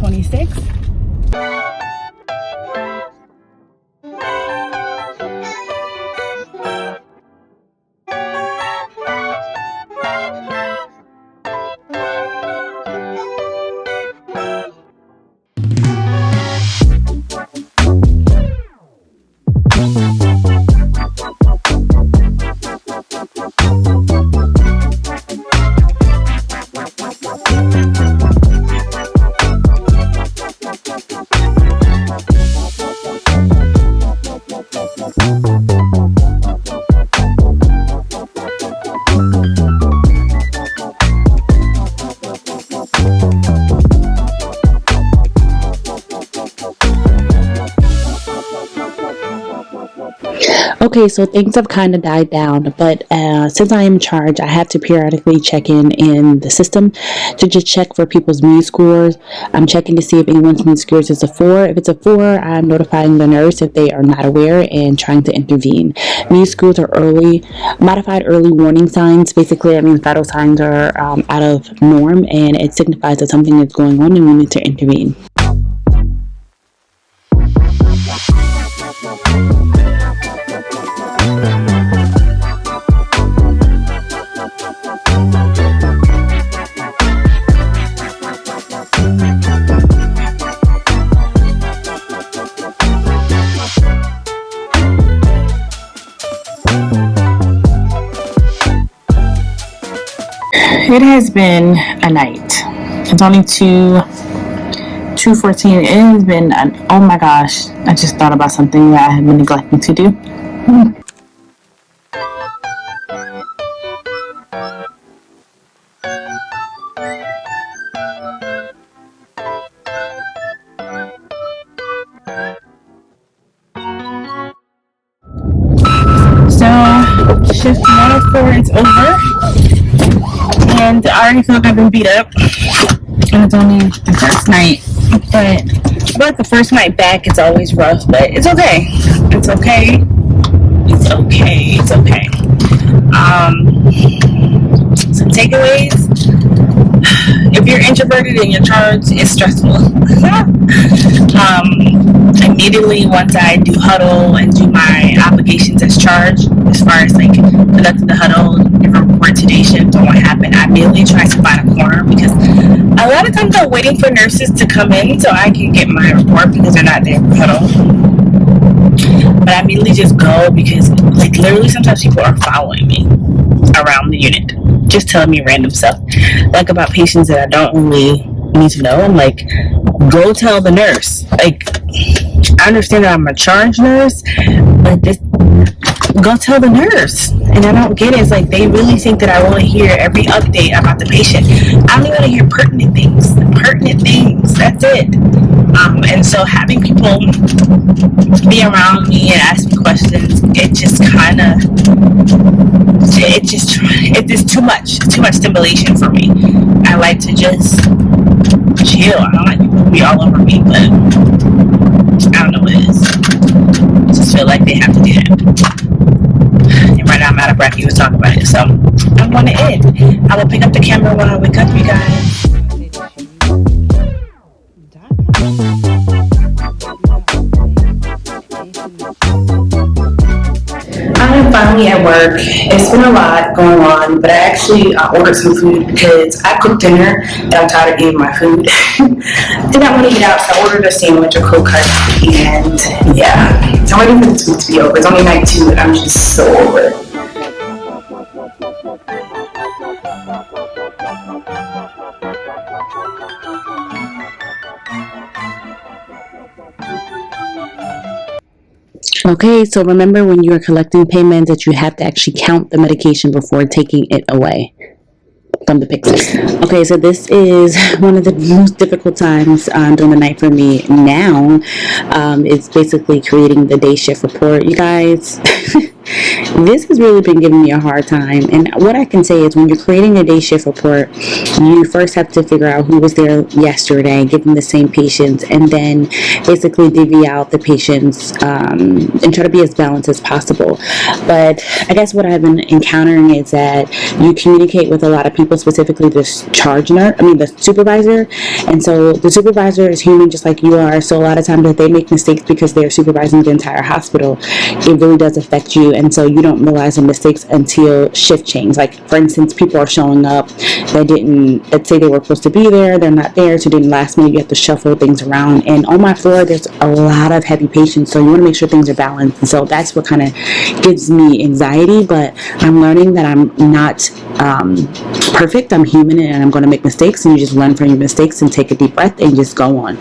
26. Okay, so things have kind of died down, but since I am in charge, I have to periodically check in the system to just check for people's MED scores. I'm checking to see if anyone's MED scores is a 4. If it's a 4, I'm notifying the nurse if they are not aware and trying to intervene. MED scores are modified early warning signs. Basically, that means vital signs are out of norm, and it signifies that something is going on and we need to intervene. It has been a night. It's only 2:14. It has been oh my gosh, I just thought about something that I have been neglecting to do. So shift 104 is over. And I already feel like I've been beat up, and it's only the first night. But the first night back, it's always rough, but it's okay. It's okay. It's okay. It's okay. Some takeaways. If you're introverted and you're charged, it's stressful. Immediately once I do huddle and do my obligations as charged, as far as like conducting the huddle, different report to day shift on what happened, I immediately try to find a corner because a lot of times I'm waiting for nurses to come in so I can get my report because they're not there for huddle. But I immediately just go because like literally sometimes people are following me around the unit, just telling me random stuff, like about patients that I don't really need to know. I'm like, go tell the nurse. Like, I understand that I'm a charge nurse, but go tell the nurse. And I don't get it. It's like they really think that I want to hear every update about the patient. I only want to hear pertinent things. That's it. And so having people be around me and ask me questions, it is too much stimulation for me. I like to just chill. I don't like people to be all over me, but I don't know what it is. I just feel like they have to do that. And right now I'm out of breath even talking about it, so I'm going to end. I will pick up the camera when I wake up, you guys. I am finally at work. It's been a lot going on, but I ordered some food because I cooked dinner and I'm tired of eating my food. Did not want to eat out, so I ordered a sandwich, a cold cut, and yeah, I'm ready for this week to be over. It's only night 2 and I'm just so over it. Okay, so remember when you are collecting payments that you have to actually count the medication before taking it away from the pictures. Okay, so this is one of the most difficult times during the night for me now. It's basically creating the day shift report, you guys. this has really been giving me a hard time. And what I can say is, when you're creating a day shift report, you first have to figure out who was there yesterday, give them the same patients, and then basically divvy out the patients, and try to be as balanced as possible. But I guess what I've been encountering is that you communicate with a lot of people, specifically the the supervisor. And so the supervisor is human just like you are. So a lot of times if they make mistakes because they're supervising the entire hospital, it really does affect you. And so you don't realize the mistakes until shift change. Like, for instance, people are showing up, they didn't, let's say they were supposed to be there, they're not there, so then last minute you have to shuffle things around. And on my floor, there's a lot of heavy patients, so you want to make sure things are balanced. And so that's what kind of gives me anxiety. But I'm learning that I'm not perfect. I'm human, and I'm going to make mistakes, and you just learn from your mistakes and take a deep breath and just go on.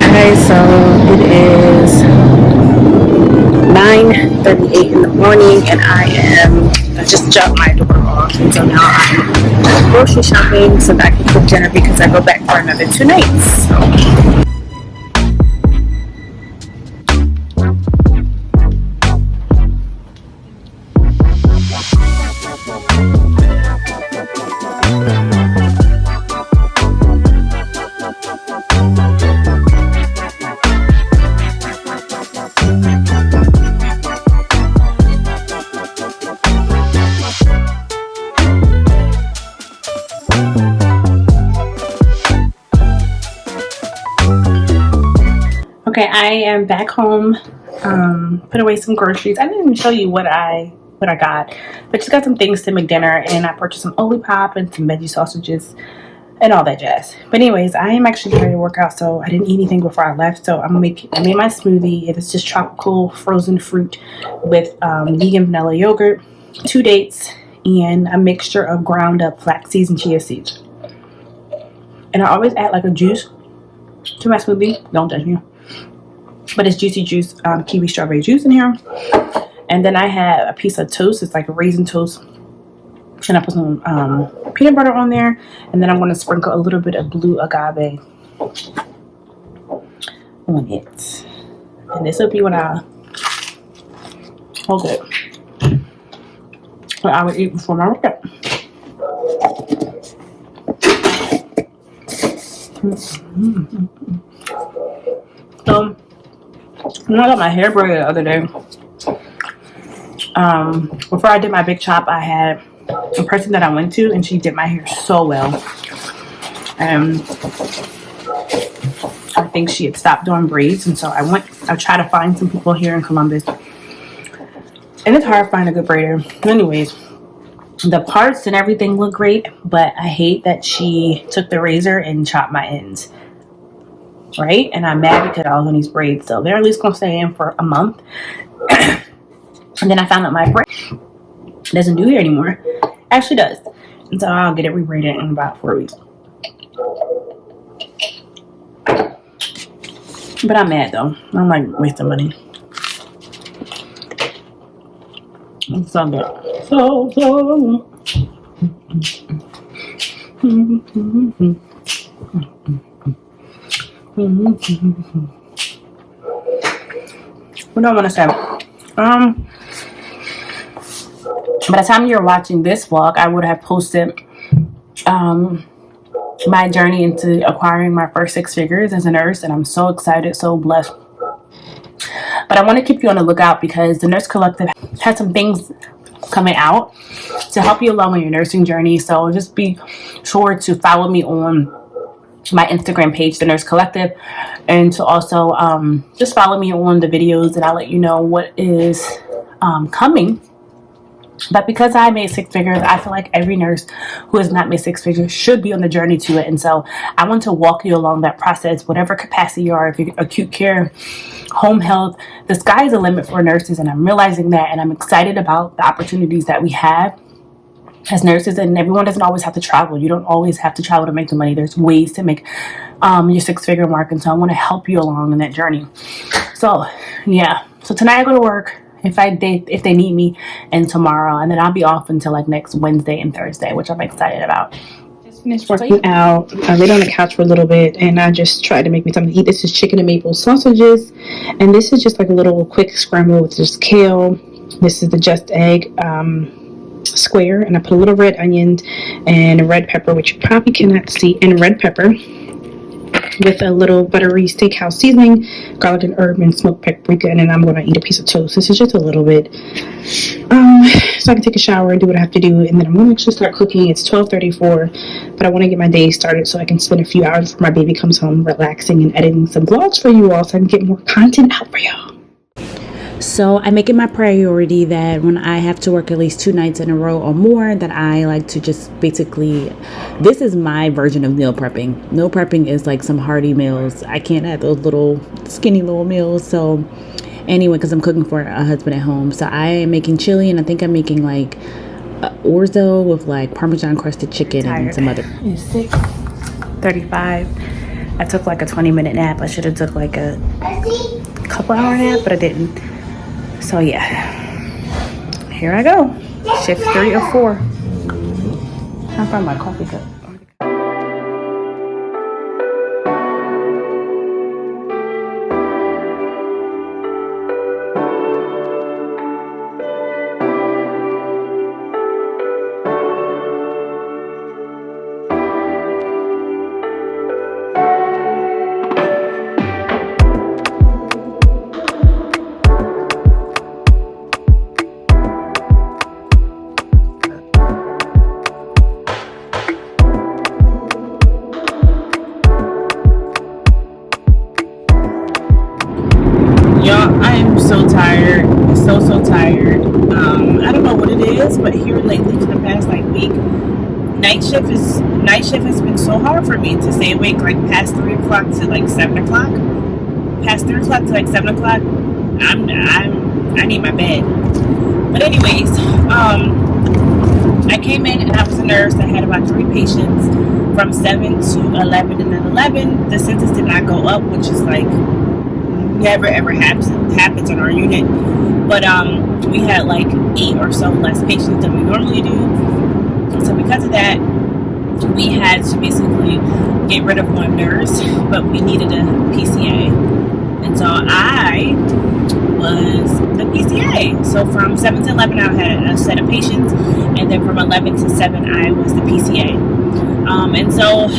Okay, so it is 9:38 in the morning, and I just dropped my daughter off, and so now I'm grocery shopping so that I can cook dinner because I go back for another 2 nights. So. Okay, I am back home. Put away some groceries. I didn't even show you what I got, but just got some things to make dinner, and I purchased some Olipop and some veggie sausages and all that jazz. But anyways, I am actually ready to work out, so I didn't eat anything before I left. So I made my smoothie. It is just tropical frozen fruit with vegan vanilla yogurt, 2 dates, and a mixture of ground up flax seeds and chia seeds. And I always add like a juice to my smoothie. Don't judge me. But it's juicy juice, kiwi strawberry juice in here. And then I have a piece of toast. It's like a raisin toast. And I put some peanut butter on there. And then I'm going to sprinkle a little bit of blue agave on it. And this will be what I what I would eat before my workout. So, when I got my hair braided the other day, before I did my big chop, I had a person that I went to, and she did my hair so well. And I think she had stopped doing braids, and so I tried to find some people here in Columbus, and it's hard to find a good braider. Anyways, the parts and everything look great, but I hate that she took the razor and chopped my ends. Right? And I'm mad because I was on these braids, so they're at least gonna stay in for a month. And then I found out my braid doesn't do hair anymore. Actually does. And so I'll get it rebraided in about 4 weeks. But I'm mad though. I'm like wasting money. It's so good. So what do I want to say? By the time you're watching this vlog, I would have posted my journey into acquiring my first 6 figures as a nurse, and I'm so excited, so blessed. But I want to keep you on the lookout because the Nurse Collective has some things coming out to help you along on your nursing journey. So just be sure to follow me on my Instagram page, The Nurse Collective, and to also just follow me on the videos, and I'll let you know what is coming. But because I made six figures, I feel like every nurse who has not made six figures should be on the journey to it. And so I want to walk you along that process, whatever capacity you are, if you're acute care, home health, the sky is the limit for nurses. And I'm realizing that, and I'm excited about the opportunities that we have as nurses. And everyone doesn't always have to travel. You don't always have to travel to make the money. There's ways to make your six-figure mark. And so I want to help you along in that journey. So yeah, so tonight I go to work if they need me, and tomorrow, and then I'll be off until like next Wednesday and Thursday, which I'm excited about. Just finished working out. I laid on the couch for a little bit, and I just tried to make me something to eat. This is chicken and maple sausages, and this is just like a little quick scramble with just kale. This is the Just Egg square, and I put a little red onion and a red pepper, which you probably cannot see, and red pepper, with a little buttery steakhouse seasoning, garlic and herb, and smoked paprika, and then I'm going to eat a piece of toast. This is just a little bit, so I can take a shower and do what I have to do, and then I'm going to actually start cooking. It's 12:34, but I want to get my day started so I can spend a few hours before my baby comes home relaxing and editing some vlogs for you all so I can get more content out for y'all. So I make it my priority that when I have to work at least 2 nights in a row or more, that I like to just basically, this is my version of meal prepping. Meal prepping is like some hearty meals. I can't have those little skinny little meals. So anyway, because I'm cooking for a husband at home. So I am making chili, and I think I'm making like orzo with like Parmesan crusted chicken and some other. It's 6:35. I took like a 20-minute nap. I should have took like a couple hour nap, but I didn't. So yeah, here I go. Shift 3 or 4. I found my coffee cup. So tired, so tired. I don't know what it is, but here lately for the past like week, night shift has been so hard for me to stay awake like past 3 o'clock to like 7 o'clock. Past 3 o'clock to like 7 o'clock, I need my bed. But anyways, I came in and I was a nurse. I had about 3 patients from 7 to 11, and then 11 the census did not go up, which is like never ever happens in our unit, but we had like 8 or so less patients than we normally do. So because of that, we had to basically get rid of 1 nurse, but we needed a PCA, and so I was the PCA. So from 7 to 11 I had a set of patients, and then from 11 to 7 I was the PCA. And so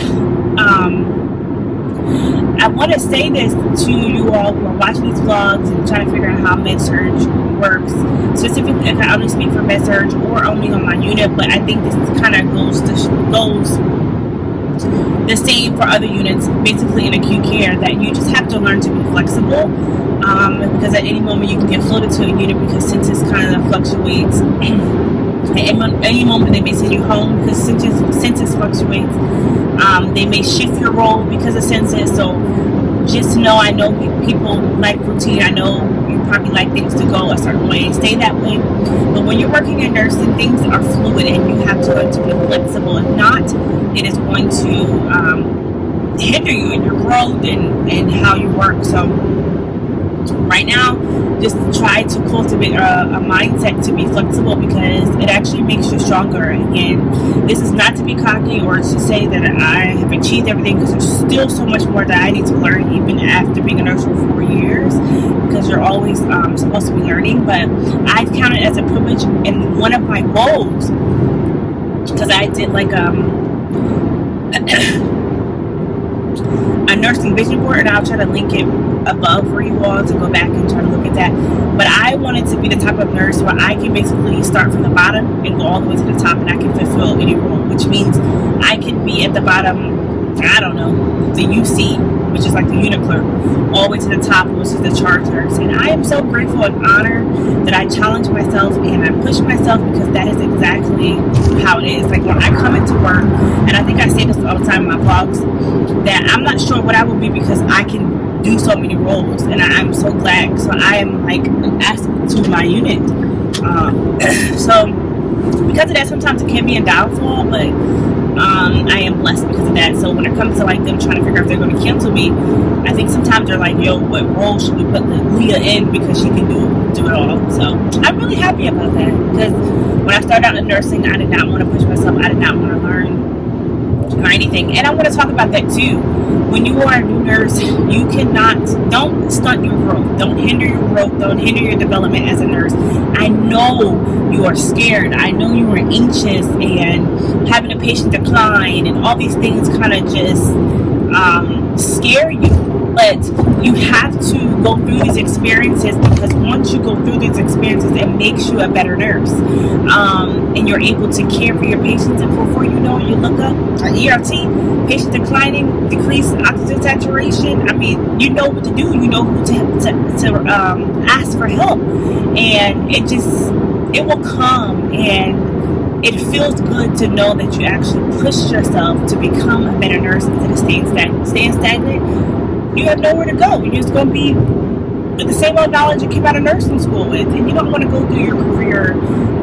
I want to say this to you all who are watching these vlogs and trying to figure out how MED-SURG works. Specifically, if I only speak for MED-SURG or only on my unit, but I think this kind of goes the same for other units, basically in acute care, that you just have to learn to be flexible, because at any moment you can get floated to a unit because census kind of fluctuates. At any moment they may send you home because census fluctuates. They may shift your role because of census. So just know, I know people like routine. I know you probably like things to go a certain way. Stay that way. But when you're working in nursing, things are fluid and you have to learn to be flexible. If not, it is going to hinder you in your growth and how you work. So right now, just try to cultivate a mindset to be flexible, because it actually makes you stronger. Again, this is not to be cocky or to say that I have achieved everything, because there's still so much more that I need to learn even after being a nurse for 4 years, because you're always supposed to be learning. But I count it as a privilege, and one of my goals, because I did like a nursing vision board, and I'll try to link it above for you all to go back and try to look at that. But I wanted to be the type of nurse where I can basically start from the bottom and go all the way to the top, and I can fulfill any role, which means I can be at the bottom, I don't know, the UC, which is like the unit clerk, all the way to the top, which is the charge nurse. And I am so grateful and honored that I challenge myself and I push myself, because that is exactly how it is. Like when I come into work, and I think I say this all the time in my vlogs, that I'm not sure what I will be because I can do so many roles, and I'm so glad. So I am like an asset to my unit. So because of that, sometimes it can be a downfall, but I am blessed because of that. So when it comes to like them trying to figure out if they're going to cancel me, I think sometimes they're like, yo, what role should we put Leah in, because she can do it all. So I'm really happy about that, because when I started out in nursing, I did not want to push myself. I did not want to learn or anything. And I want to talk about that too. When you are a new nurse, you don't stunt your growth. Don't hinder your growth. Don't hinder your development as a nurse. I know you are scared. I know you are anxious, and having a patient decline and all these things kind of just scare you. But you have to go through these experiences, because once you go through these experiences, it makes you a better nurse. And you're able to care for your patients. And before you know it, you look up an ERT, patient declining, decreased oxygen saturation. I mean, you know what to do. You know who to ask for help. And it will come, and it feels good to know that you actually push yourself to become a better nurse instead of staying stagnant. You have nowhere to go. You're just going to be with the same old knowledge you came out of nursing school with, and you don't want to go through your career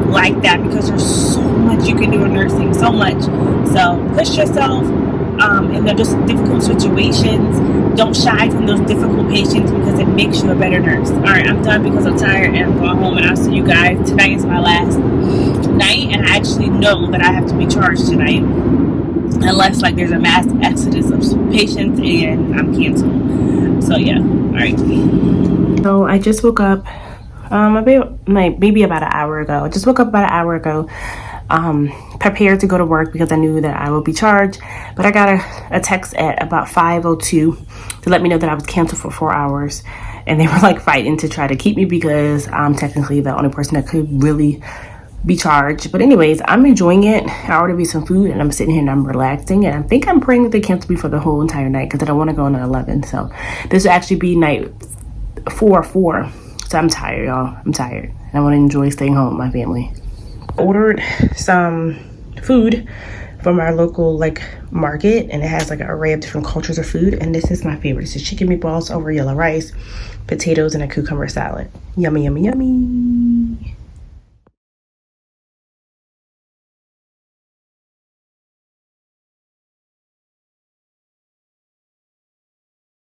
like that, because there's so much you can do in nursing, so much. So push yourself in those difficult situations. Don't shy from those difficult patients, because it makes you a better nurse. All right, I'm done because I'm tired, and I'm going home, and I'll see you guys. Tonight is my last night, and I actually know that I have to be charged tonight, unless like there's a mass exodus of patients and I'm canceled. So yeah, all right. So I just woke up maybe about an hour ago. I just woke up about an hour ago, prepared to go to work because I knew that I would be charged. But I got a text at about 5:02 to let me know that I was canceled for 4 hours, and they were like fighting to try to keep me, because I'm technically the only person that could really be charged. But anyways, I'm enjoying it. I ordered me some food, and I'm sitting here and I'm relaxing, and I think I'm praying that they cancel me for the whole entire night, because I don't want to go on at 11. So this will actually be night 4. So I'm tired, y'all. I'm tired. I want to enjoy staying home with my family. I ordered some food from our local like market, and it has like an array of different cultures of food, and this is my favorite. This is chicken meatballs over yellow rice, potatoes, and a cucumber salad. Yummy, yummy, yummy.